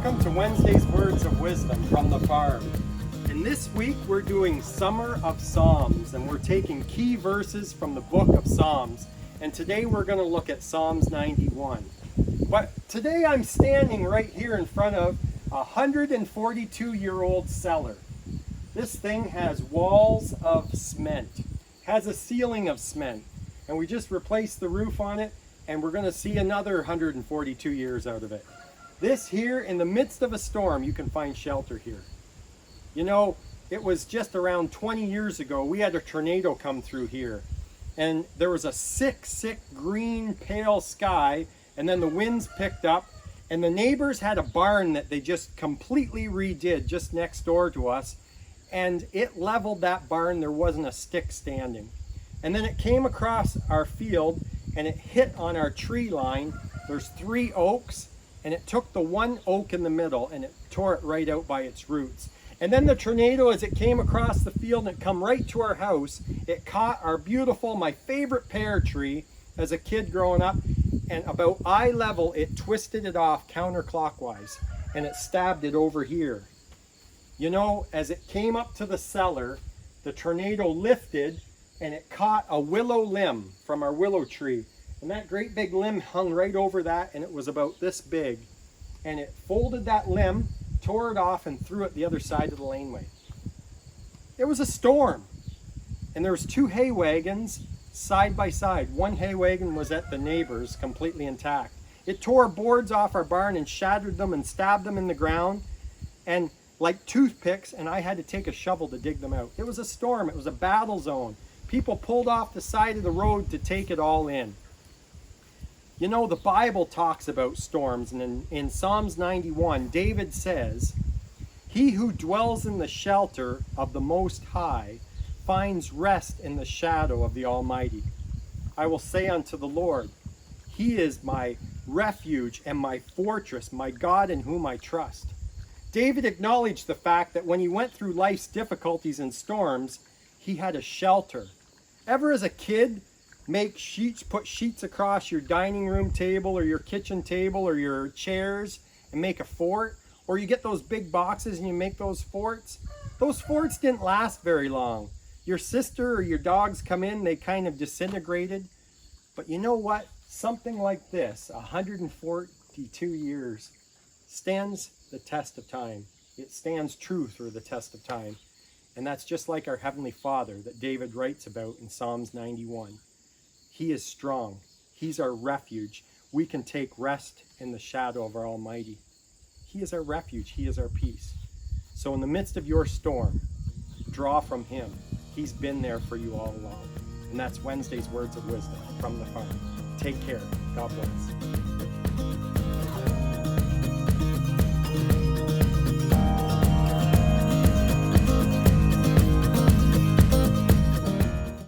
Welcome to Wednesday's Words of Wisdom from the farm. And this week we're doing Summer of Psalms, and we're taking key verses from the book of Psalms. And today we're going to look at Psalms 91. But today I'm standing right here in front of a 142-year-old cellar. This thing has walls of cement, has a ceiling of cement, and we just replaced the roof on it, and we're going to see another 142 years out of it. This here, in the midst of a storm, you can find shelter here. You know, it was just around 20 years ago, we had a tornado come through here. And there was a sick green pale sky, and then the winds picked up, and the neighbors had a barn that they just completely redid just next door to us, and it leveled that barn. There wasn't a stick standing. And then it came across our field, and it hit on our tree line. There's 3 oaks, and it took the one oak in the middle, and it tore it right out by its roots. And then the tornado, as it came across the field and it come right to our house, it caught our beautiful, my favorite pear tree as a kid growing up, and about eye level, it twisted it off counterclockwise, and it stabbed it over here. You know, as it came up to the cellar, the tornado lifted, and it caught a willow limb from our willow tree. And that great big limb hung right over that, and it was about this big. And it folded that limb, tore it off, and threw it the other side of the laneway. It was a storm. And there was 2 hay wagons side by side. One hay wagon was at the neighbor's, completely intact. It tore boards off our barn and shattered them and stabbed them in the ground, and like toothpicks, and I had to take a shovel to dig them out. It was a storm. It was a battle zone. People pulled off the side of the road to take it all in. You know, the Bible talks about storms, and in Psalms 91, David says, "He who dwells in the shelter of the Most High finds rest in the shadow of the Almighty. I will say unto the Lord, He is my refuge and my fortress, my God in whom I trust." David acknowledged the fact that when he went through life's difficulties and storms, he had a shelter. Ever as a kid, put sheets across your dining room table or your kitchen table or your chairs and make a fort? Or you get those big boxes and you make those forts? Those forts didn't last very long. Your sister or your dogs come in, they kind of disintegrated. But you know what? Something like this, 142 years, stands the test of time. It stands true through the test of time. And that's just like our Heavenly Father that David writes about in Psalms 91. He is strong. He's our refuge. We can take rest in the shadow of our Almighty. He is our refuge. He is our peace. So in the midst of your storm, draw from Him. He's been there for you all along. And that's Wednesday's Words of Wisdom from the farm. Take care. God bless.